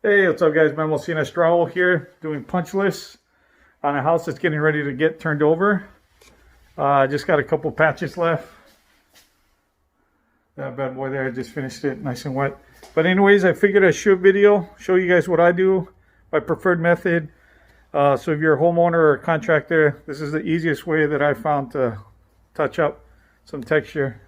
Hey, what's up guys? Memo CNS Drywall here, doing punch lists on a house that's getting ready to get turned over. Just got a couple patches left. That bad boy there, I just finished it nice and wet. But anyways, I figured I'd shoot a video, show you guys what I do, my preferred method. So if you're a homeowner or a contractor, this is the easiest way that I found to touch up some texture,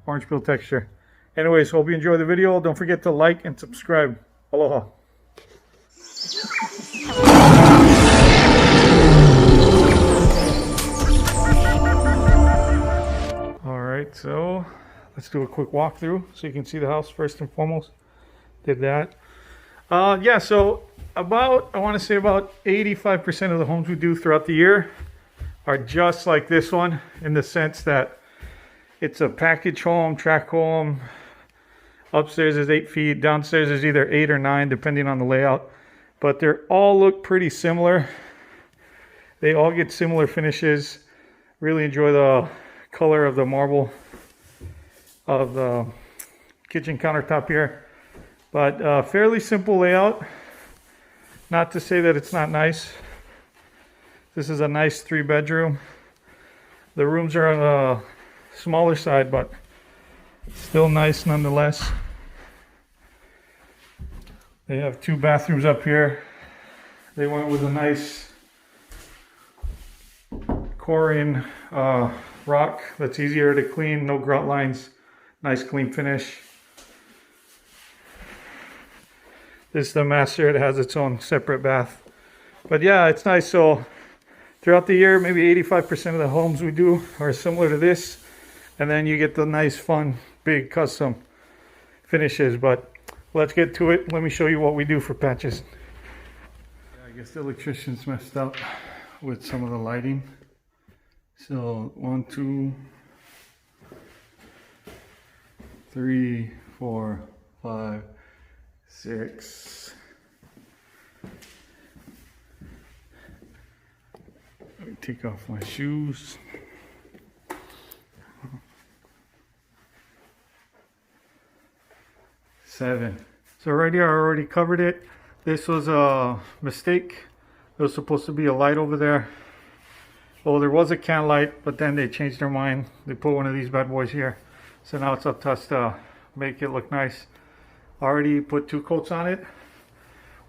orange peel texture. Anyways, hope you enjoy the video. Don't forget to like and subscribe. Aloha. Alright, so let's do a quick walkthrough so you can see the house first and foremost. Did that. Yeah, so I want to say about 85% of the homes we do throughout the year are just like this one, in the sense that it's a package home, track home. Upstairs is 8 feet, downstairs is either 8 or 9 depending on the layout. But they all look pretty similar. They all get similar finishes. Really enjoy the color of the marble of the kitchen countertop here. But fairly simple layout. Not to say that it's not nice. This is a nice 3-bedroom. The rooms are on the smaller side, but still nice nonetheless. They have 2 bathrooms up here. They went with a nice Corian rock that's easier to clean, no grout lines, nice clean finish. This is the master. It has its own separate bath. But yeah, it's nice. So throughout the year, maybe 85% of the homes we do are similar to this. And then you get the nice, fun, big custom finishes. But let's get to it. Let me show you what we do for patches. I guess the electrician's messed up with some of the lighting. So 1, 2, 3, 4, 5, 6. Let me take off my shoes. 7. So right here I already covered it. This was a mistake. There was supposed to be a light over there. Well, there was a can light, but then they changed their mind. They put one of these bad boys here. So now it's up to us to make it look nice. I already put 2 coats on it.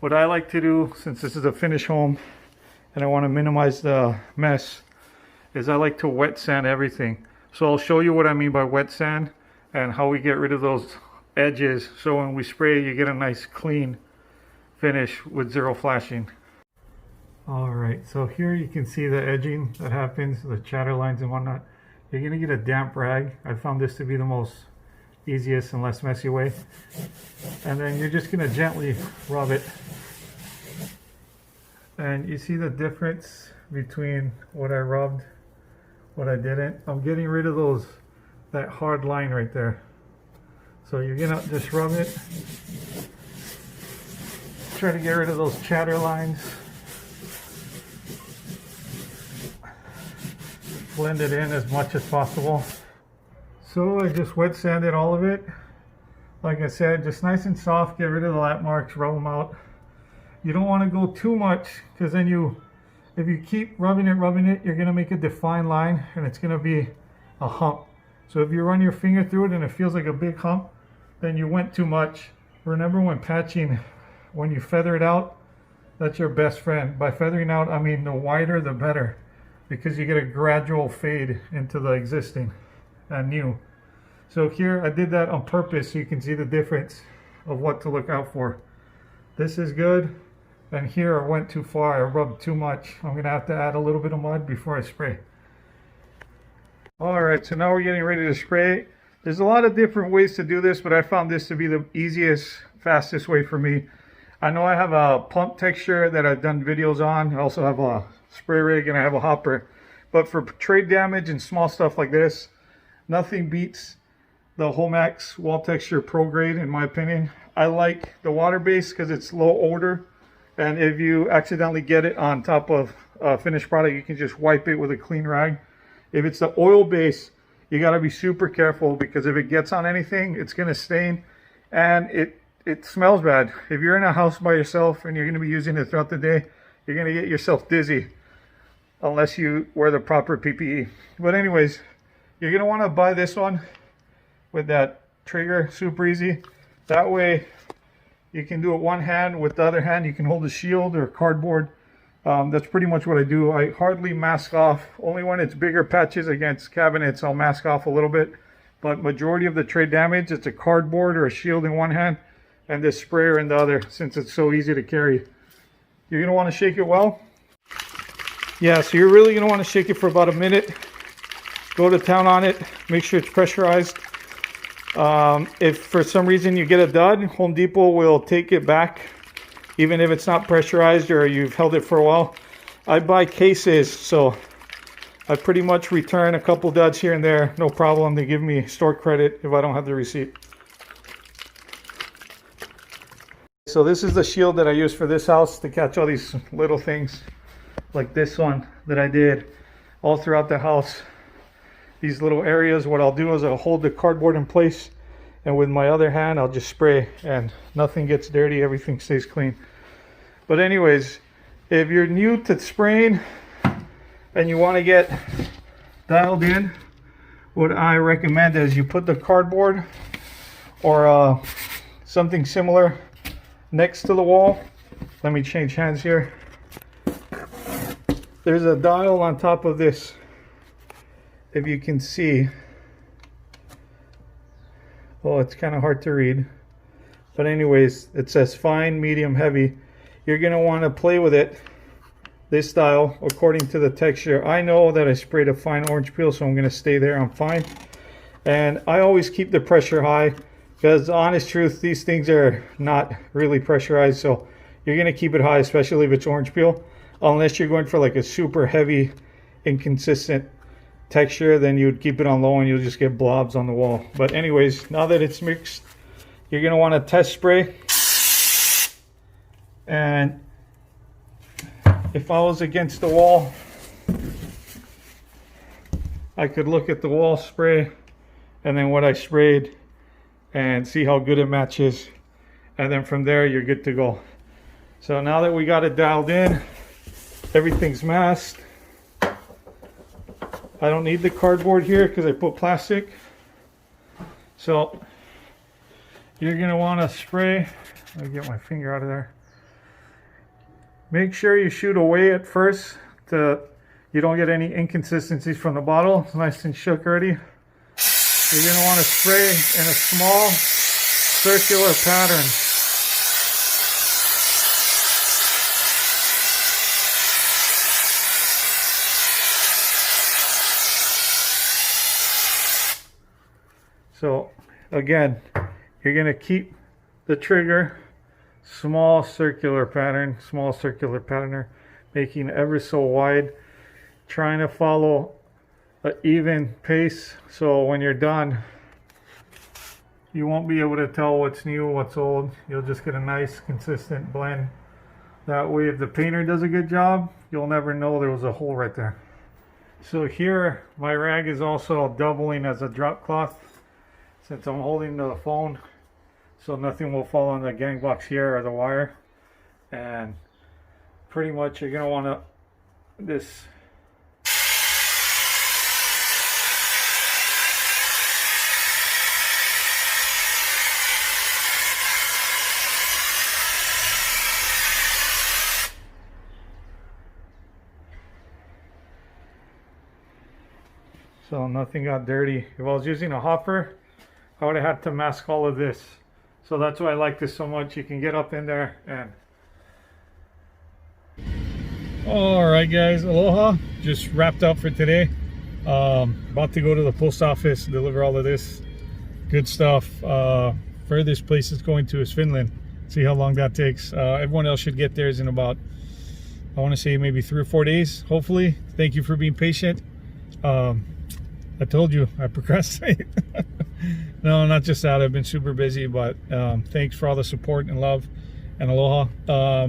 What I like to do, since this is a finished home and I want to minimize the mess, is I like to wet sand everything. So I'll show you what I mean by wet sand and how we get rid of those edges, so when we spray you get a nice clean finish with 0 flashing. Alright, so here you can see the edging that happens, the chatter lines and whatnot. You're going to get a damp rag. I found this to be the most easiest and less messy way. And then you're just going to gently rub it. And you see the difference between what I rubbed, what I didn't. I'm getting rid of that hard line right there. So you're gonna just rub it. Try to get rid of those chatter lines. Blend it in as much as possible. So I just wet sanded all of it. Like I said, just nice and soft. Get rid of the lap marks, rub them out. You don't want to go too much, because then if you keep rubbing it, you're gonna make a defined line and it's gonna be a hump. So if you run your finger through it and it feels like a big hump, then you went too much. Remember, when patching, when you feather it out, that's your best friend. By feathering out, I mean the wider the better, because you get a gradual fade into the existing and new. So here I did that on purpose so you can see the difference of what to look out for. This is good, and here I went too far. I rubbed too much. I'm gonna have to add a little bit of mud before I spray. Alright, so now we're getting ready to spray. There's a lot of different ways to do this, but I found this to be the easiest, fastest way for me. I know I have a pump texture that I've done videos on. I also have a spray rig and I have a hopper. But for trade damage and small stuff like this, nothing beats the Homax Wall Texture Pro Grade, in my opinion. I like the water base because it's low odor. And if you accidentally get it on top of a finished product, you can just wipe it with a clean rag. If it's the oil base, you got to be super careful, because if it gets on anything, it's going to stain, and it smells bad. If you're in a house by yourself and you're going to be using it throughout the day, you're going to get yourself dizzy unless you wear the proper PPE. But anyways, you're going to want to buy this one with that trigger, super easy. That way you can do it one hand, with the other hand you can hold a shield or cardboard. That's pretty much what I do. I hardly mask off. Only when it's bigger patches against cabinets I'll mask off a little bit. But majority of the trade damage, it's a cardboard or a shield in one hand and this sprayer in the other, since it's so easy to carry. You're going to want to shake it well. Yeah, so you're really going to want to shake it for about a minute. Go to town on it. Make sure it's pressurized. If for some reason you get a dud, Home Depot will take it back, even if it's not pressurized or you've held it for a while. I buy cases, so I pretty much return a couple duds here and there. No problem. They give me store credit if I don't have the receipt. So this is the shield that I use for this house to catch all these little things, like this one that I did all throughout the house. These little areas, what I'll do is I'll hold the cardboard in place, and with my other hand I'll just spray, and nothing gets dirty, everything stays clean. But anyways, if you're new to spraying and you want to get dialed in, what I recommend is you put the cardboard or something similar next to the wall. Let me change hands here. There's a dial on top of this, if you can see. Oh, it's kind of hard to read, but anyways, it says fine, medium, heavy. You're going to want to play with it, this dial, according to the texture. I know that I sprayed a fine orange peel, so I'm going to stay there on fine. And I always keep the pressure high, because the honest truth, these things are not really pressurized, so you're going to keep it high, especially if it's orange peel. Unless you're going for like a super heavy, inconsistent texture, then you'd keep it on low and you'll just get blobs on the wall. But anyways, now that it's mixed, you're going to want to test spray. And if I was against the wall, I could look at the wall spray and then what I sprayed and see how good it matches, and then from there you're good to go. So now that we got it dialed in, everything's masked. I don't need the cardboard here because I put plastic. So you're going to want to spray. Let me get my finger out of there. Make sure you shoot away at first to you don't get any inconsistencies from the bottle. It's nice and shook already. You're going to want to spray in a small circular pattern. So again, you're going to keep the trigger small circular patterner, making ever so wide, trying to follow an even pace, so when you're done you won't be able to tell what's new, what's old. You'll just get a nice consistent blend. That way if the painter does a good job, you'll never know there was a hole right there. So here my rag is also doubling as a drop cloth, since I'm holding the phone, so nothing will fall on the gang box here or the wire. And pretty much you're going to want to this so nothing got dirty. If I was using a hopper, I would have had to mask all of this. So that's why I like this so much. You can get up in there and... Alright guys, aloha. Just wrapped up for today. About to go to the post office, deliver all of this good stuff. Furthest place it's going to is Finland. See how long that takes. Everyone else should get theirs in about, I want to say maybe 3 or 4 days, hopefully. Thank you for being patient. I told you I procrastinate. No, not just that. I've been super busy, but thanks for all the support and love, and aloha.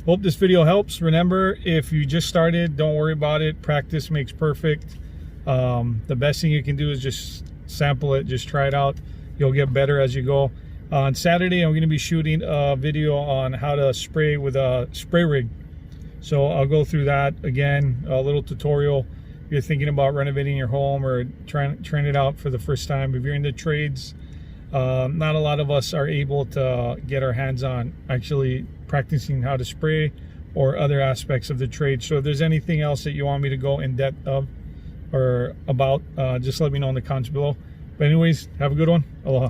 Hope this video helps. Remember, if you just started, don't worry about it. Practice makes perfect. The best thing you can do is just sample it, just try it out. You'll get better as you go. On Saturday, I'm going to be shooting a video on how to spray with a spray rig. So I'll go through that again, a little tutorial. If you're thinking about renovating your home or trying it out for the first time, if you're into trades, not a lot of us are able to get our hands on actually practicing how to spray or other aspects of the trade. So if there's anything else that you want me to go in depth of or about, just let me know in the comments below. But anyways, have a good one. Aloha.